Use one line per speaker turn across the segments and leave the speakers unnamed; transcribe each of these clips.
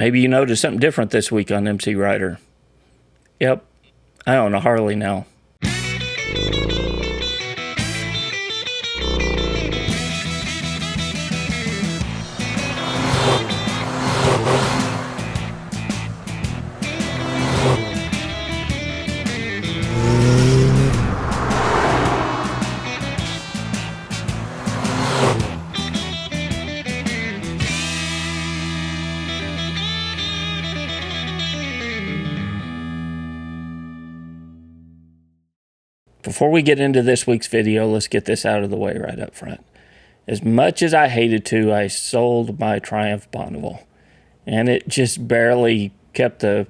Maybe you noticed something different this week on MCrider. Yep, I own a Harley now. Before we get into this week's video, let's get this out of the way right up front. As much as I hated to, I sold my Triumph Bonneville, and it just barely kept the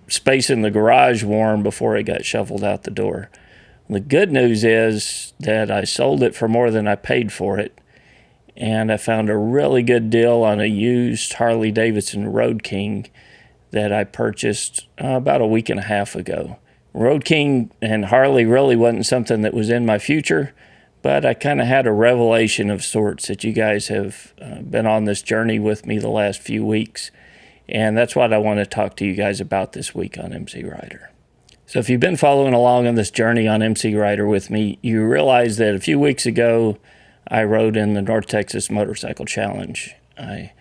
space in the garage warm before it got shoveled out the door. The good news is that I sold it for more than I paid for it, and I found a really good deal on a used Harley-Davidson Road King that I purchased about a week and a half ago. Road King and Harley really wasn't something that was in my future, but I kind of had a revelation of sorts that you guys have been on this journey with me the last few weeks, and that's what I want to talk to you guys about this week on MCrider. So if you've been following along on this journey on MCrider with me, you realize that a few weeks ago I rode in the North Texas Motorcycle Challenge. I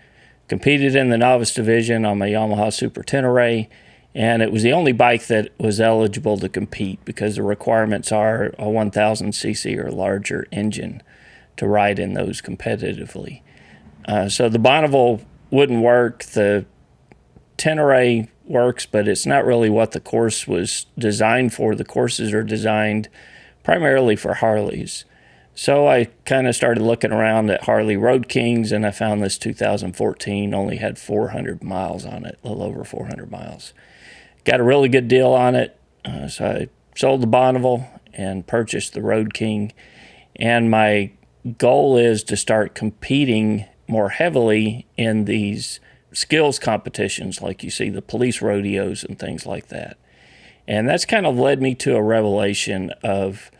competed in the novice division on my Yamaha Super Tenere, and it was the only bike that was eligible to compete because the requirements are a 1000cc or larger engine to ride in those competitively. So the Bonneville wouldn't work. The Tenere works, but it's not really what the course was designed for. The courses are designed primarily for Harleys. So I kind of started looking around at Harley Road Kings, and I found this 2014 only had 400 miles on it, a little over 400 miles. Got a really good deal on it, so I sold the Bonneville and purchased the Road King. And my goal is to start competing more heavily in these skills competitions, like you see the police rodeos and things like that. And that's kind of led me to a revelation of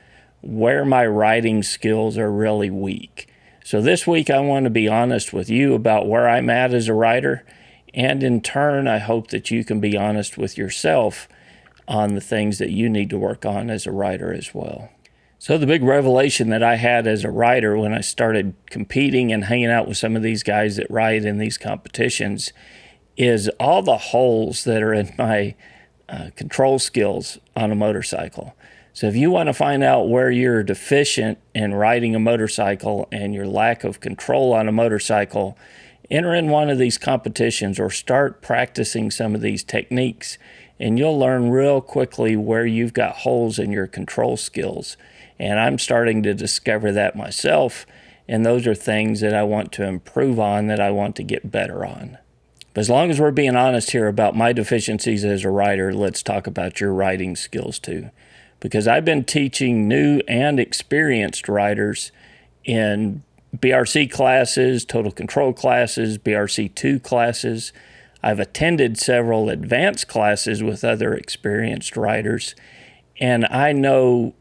where my riding skills are really weak. So this week I want to be honest with you about where I'm at as a rider, and in turn I hope that you can be honest with yourself on the things that you need to work on as a rider as well. So the big revelation that I had as a rider when I started competing and hanging out with some of these guys that ride in these competitions is all the holes that are in my control skills on a motorcycle. So if you want to find out where you're deficient in riding a motorcycle and your lack of control on a motorcycle, enter in one of these competitions or start practicing some of these techniques, and you'll learn real quickly where you've got holes in your control skills. And I'm starting to discover that myself, and those are things that I want to improve on, that I want to get better on. But as long as we're being honest here about my deficiencies as a rider, let's talk about your riding skills too. Because I've been teaching new and experienced riders in BRC classes, total control classes, BRC2 classes. I've attended several advanced classes with other experienced riders, and I know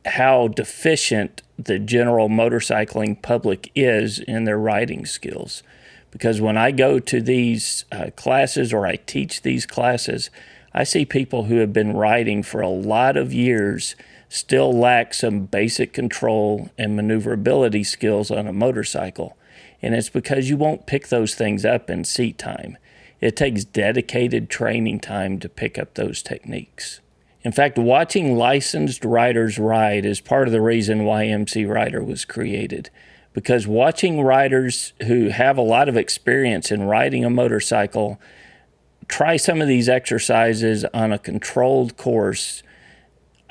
how deficient the general motorcycling public is in their riding skills. Because when I go to these classes or I teach these classes, I see people who have been riding for a lot of years still lack some basic control and maneuverability skills on a motorcycle. And it's because you won't pick those things up in seat time. It takes dedicated training time to pick up those techniques. In fact, watching licensed riders ride is part of the reason why MCrider was created. Because watching riders who have a lot of experience in riding a motorcycle try some of these exercises on a controlled course,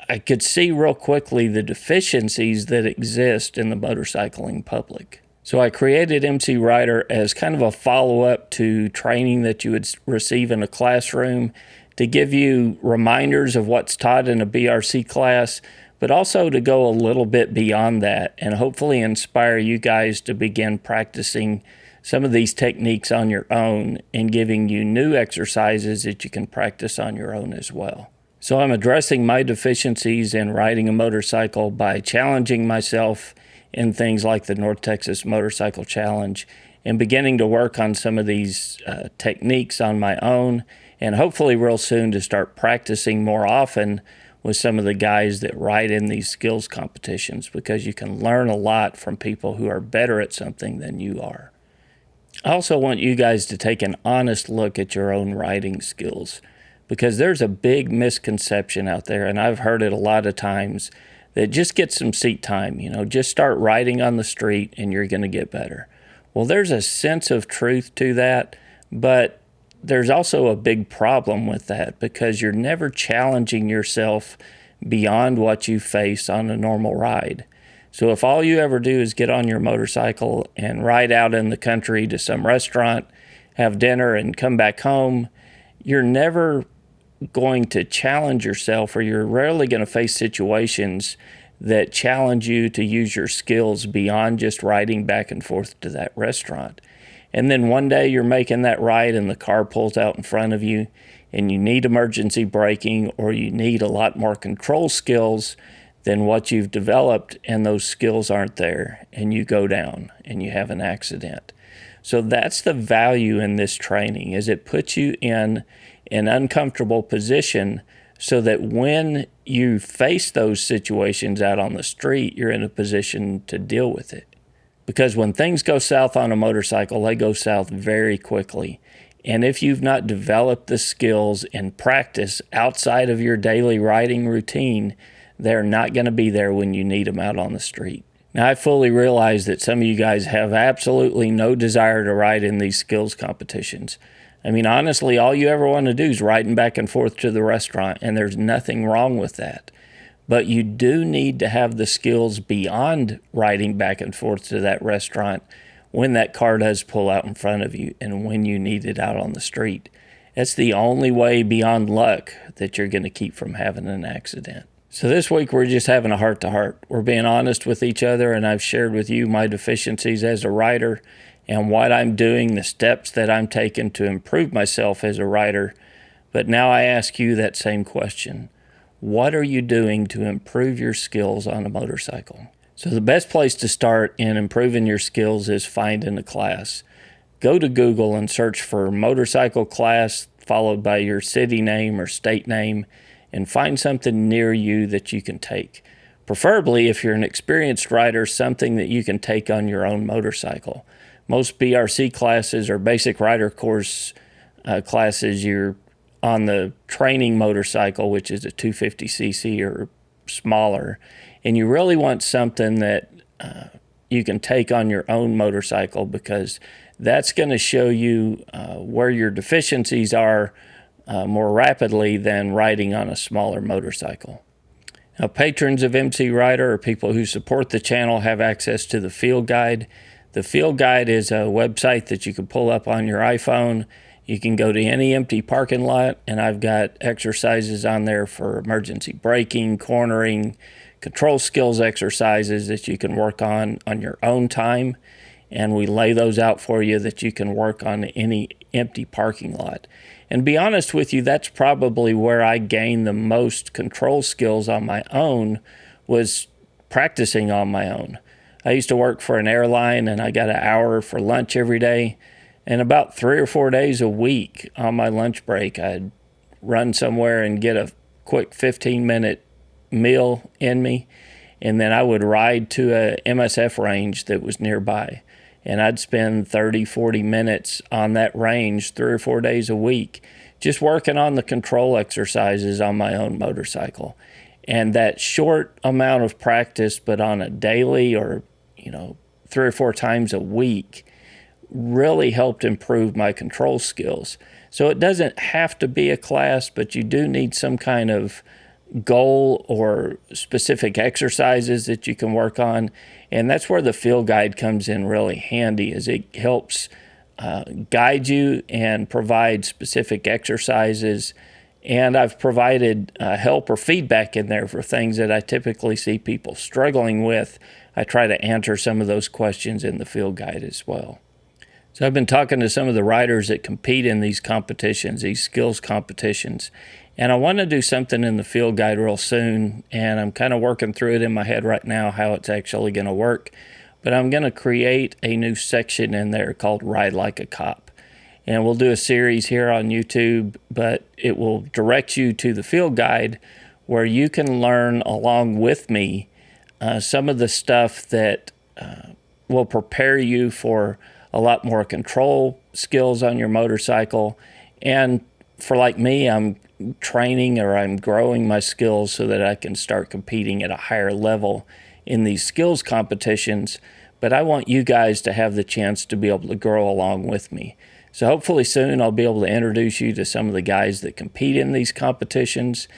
I could see real quickly the deficiencies that exist in the motorcycling public. So I created MCrider as kind of a follow-up to training that you would receive in a classroom to give you reminders of what's taught in a BRC class, but also to go a little bit beyond that and hopefully inspire you guys to begin practicing some of these techniques on your own and giving you new exercises that you can practice on your own as well. So I'm addressing my deficiencies in riding a motorcycle by challenging myself in things like the North Texas Motorcycle Challenge and beginning to work on some of these techniques on my own, and hopefully real soon to start practicing more often with some of the guys that write in these skills competitions, because you can learn a lot from people who are better at something than you are. I also want you guys to take an honest look at your own writing skills, because there's a big misconception out there, and I've heard it a lot of times, that just get some seat time, just start writing on the street and you're going to get better. Well, there's a sense of truth to that, but there's also a big problem with that, because you're never challenging yourself beyond what you face on a normal ride. So if all you ever do is get on your motorcycle and ride out in the country to some restaurant, have dinner, and come back home, you're never going to challenge yourself, or you're rarely going to face situations that challenge you to use your skills beyond just riding back and forth to that restaurant. And then one day you're making that ride and the car pulls out in front of you and you need emergency braking, or you need a lot more control skills than what you've developed, and those skills aren't there, and you go down and you have an accident. So that's the value in this training, is it puts you in an uncomfortable position so that when you face those situations out on the street, you're in a position to deal with it. Because when things go south on a motorcycle, they go south very quickly. And if you've not developed the skills and practice outside of your daily riding routine, they're not going to be there when you need them out on the street. Now, I fully realize that some of you guys have absolutely no desire to ride in these skills competitions. I mean, honestly, all you ever want to do is riding back and forth to the restaurant, and there's nothing wrong with that. But you do need to have the skills beyond riding back and forth to that restaurant when that car does pull out in front of you and when you need it out on the street. That's the only way beyond luck that you're going to keep from having an accident. So this week we're just having a heart-to-heart. We're being honest with each other, and I've shared with you my deficiencies as a writer and what I'm doing, the steps that I'm taking to improve myself as a writer. But now I ask you that same question. What are you doing to improve your skills on a motorcycle? So the best place to start in improving your skills is finding a class. Go to Google and search for motorcycle class, followed by your city name or state name, and find something near you that you can take. Preferably, if you're an experienced rider, something that you can take on your own motorcycle. Most BRC classes or basic rider course classes, you're on the training motorcycle, which is a 250cc or smaller, and you really want something that you can take on your own motorcycle, because that's going to show you where your deficiencies are more rapidly than riding on a smaller motorcycle. Now, patrons of MCrider, or people who support the channel, have access to the field guide. The field guide is a website that you can pull up on your iPhone. You can go to any empty parking lot, and I've got exercises on there for emergency braking, cornering, control skills exercises that you can work on your own time. And we lay those out for you that you can work on any empty parking lot. And be honest with you, that's probably where I gained the most control skills on my own, was practicing on my own. I used to work for an airline, and I got an hour for lunch every day. And about 3 or 4 days a week on my lunch break, I'd run somewhere and get a quick 15-minute meal in me. And then I would ride to a MSF range that was nearby. And I'd spend 30, 40 minutes on that range 3 or 4 days a week, just working on the control exercises on my own motorcycle. And that short amount of practice, but on a daily or, 3 or 4 times a week, really helped improve my control skills. So it doesn't have to be a class, but you do need some kind of goal or specific exercises that you can work on. And that's where the field guide comes in really handy, is it helps guide you and provide specific exercises. And I've provided help or feedback in there for things that I typically see people struggling with. I try to answer some of those questions in the field guide as well. So I've been talking to some of the riders that compete in these competitions, these skills competitions, and I want to do something in the field guide real soon, and I'm kind of working through it in my head right now, how it's actually going to work. but I'm going to create a new section in there called Ride Like a Cop. And we'll do a series here on YouTube, but it will direct you to the field guide where you can learn along with me some of the stuff that will prepare you for a lot more control skills on your motorcycle. And for like me, I'm training or I'm growing my skills so that I can start competing at a higher level in these skills competitions. But I want you guys to have the chance to be able to grow along with me. So hopefully soon I'll be able to introduce you to some of the guys that compete in these competitions,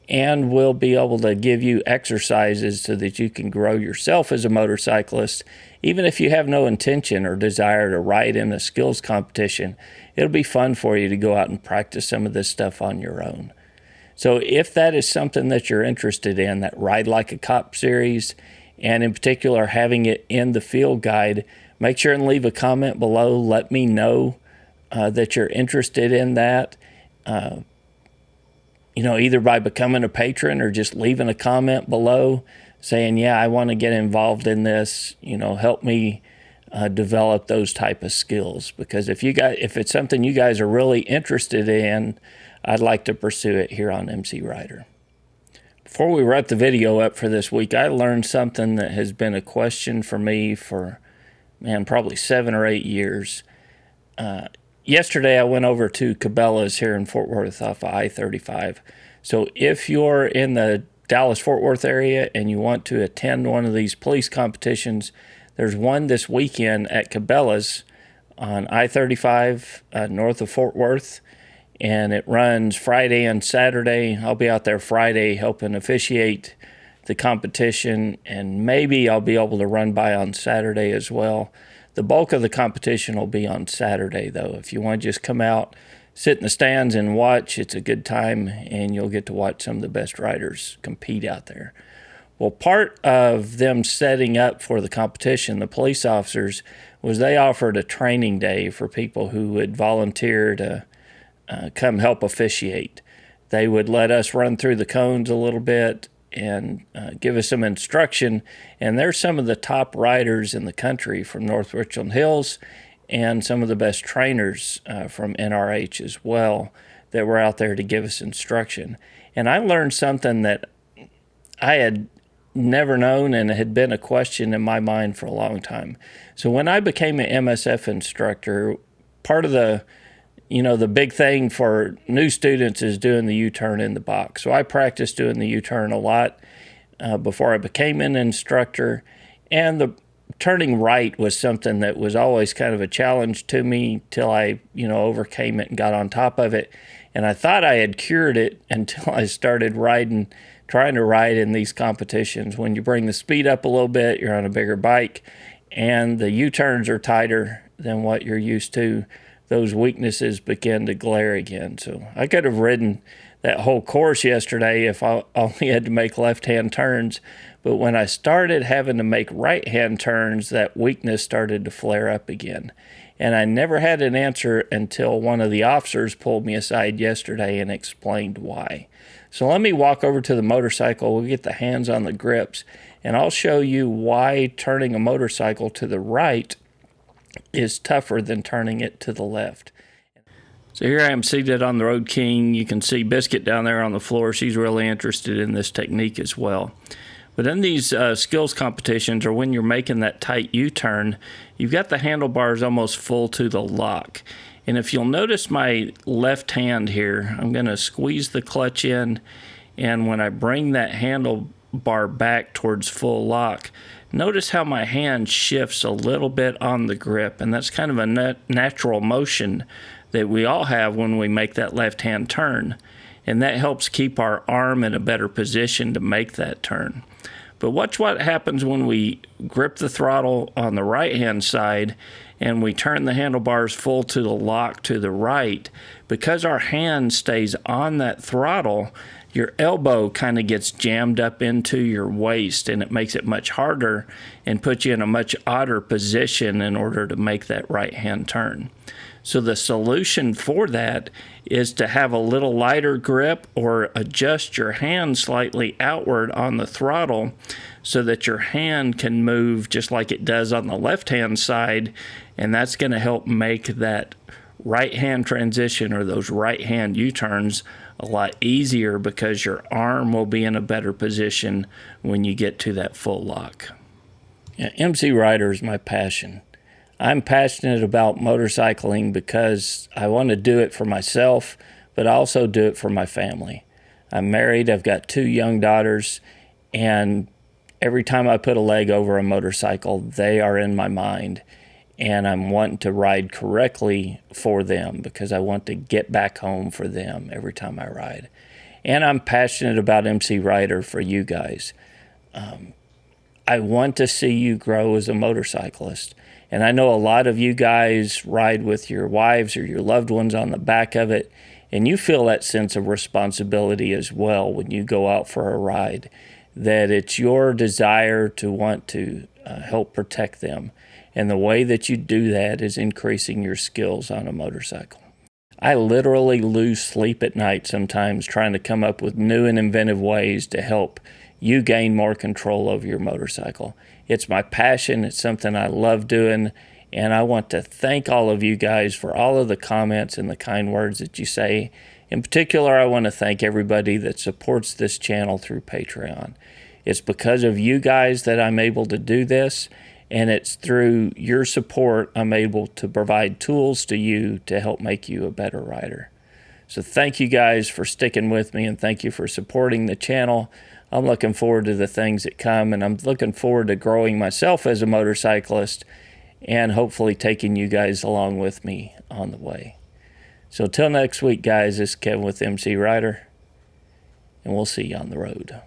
and we'll be able to give you exercises so that you can grow yourself as a motorcyclist. Even if you have no intention or desire to ride in a skills competition, it'll be fun for you to go out and practice some of this stuff on your own. So if that is something that you're interested in, that Ride Like a Cop series, and in particular having it in the field guide, make sure and leave a comment below. Let me know that you're interested in that. Either by becoming a patron or just leaving a comment below saying, yeah, I want to get involved in this, help me develop those type of skills. Because if it's something you guys are really interested in, I'd like to pursue it here on MCrider. Before we wrap the video up for this week, I learned something that has been a question for me for, probably 7 or 8 years. Yesterday, I went over to Cabela's here in Fort Worth off of I-35. So if you're in the Dallas-Fort Worth area and you want to attend one of these police competitions, there's one this weekend at Cabela's on I-35 north of Fort Worth, and it runs Friday and Saturday. I'll be out there Friday helping officiate the competition, and maybe I'll be able to run by on Saturday as well. The bulk of the competition will be on Saturday, though. If you want to just come out, sit in the stands and watch, it's a good time, and you'll get to watch some of the best riders compete out there. Well, part of them setting up for the competition, the police officers, was they offered a training day for people who would volunteer to come help officiate. They would let us run through the cones a little bit and give us some instruction. And there's some of the top riders in the country from North Richland Hills and some of the best trainers from NRH as well that were out there to give us instruction. And I learned something that I had never known and had been a question in my mind for a long time. So when I became an MSF instructor, part of the big thing for new students is doing the U-turn in the box. So I practiced doing the U-turn a lot before I became an instructor. And the turning right was something that was always kind of a challenge to me till I, overcame it and got on top of it. And I thought I had cured it until I started trying to ride in these competitions. When you bring the speed up a little bit, you're on a bigger bike, and the U-turns are tighter than what you're used to, those weaknesses begin to glare again. So I could have ridden that whole course yesterday if I only had to make left-hand turns. But when I started having to make right-hand turns, that weakness started to flare up again. And I never had an answer until one of the officers pulled me aside yesterday and explained why. So let me walk over to the motorcycle. We'll get the hands on the grips, and I'll show you why turning a motorcycle to the right is tougher than turning it to the left. So here I am seated on the Road King. You can see Biscuit down there on the floor. She's really interested in this technique as well. But in these skills competitions, or when you're making that tight U-turn, you've got the handlebars almost full to the lock. And if you'll notice my left hand here, I'm going to squeeze the clutch in, and when I bring that handlebar back towards full lock, notice how my hand shifts a little bit on the grip, and that's kind of a natural motion that we all have when we make that left-hand turn, and that helps keep our arm in a better position to make that turn. But watch what happens when we grip the throttle on the right-hand side and we turn the handlebars full to the lock to the right. Because our hand stays on that throttle, your elbow kind of gets jammed up into your waist, and it makes it much harder and puts you in a much odder position in order to make that right-hand turn. So the solution for that is to have a little lighter grip or adjust your hand slightly outward on the throttle so that your hand can move just like it does on the left-hand side, and that's going to help make that right-hand transition or those right-hand U-turns a lot easier because your arm will be in a better position when you get to that full lock. Yeah, MCrider is my passion. I'm passionate about motorcycling because I want to do it for myself, but I also do it for my family. I'm married, I've got 2 young daughters, and every time I put a leg over a motorcycle, they are in my mind. And I'm wanting to ride correctly for them because I want to get back home for them every time I ride. And I'm passionate about MCrider for you guys. I want to see you grow as a motorcyclist. And I know a lot of you guys ride with your wives or your loved ones on the back of it, and you feel that sense of responsibility as well when you go out for a ride, that it's your desire to want to help protect them. And the way that you do that is increasing your skills on a motorcycle. I literally lose sleep at night sometimes trying to come up with new and inventive ways to help you gain more control over your motorcycle. It's my passion. It's something I love doing. And I want to thank all of you guys for all of the comments and the kind words that you say. In particular, I want to thank everybody that supports this channel through Patreon. It's because of you guys that I'm able to do this. And it's through your support I'm able to provide tools to you to help make you a better rider. So thank you guys for sticking with me, and thank you for supporting the channel. I'm looking forward to the things that come, and I'm looking forward to growing myself as a motorcyclist and hopefully taking you guys along with me on the way. So till next week, guys, this is Kevin with MCrider, and we'll see you on the road.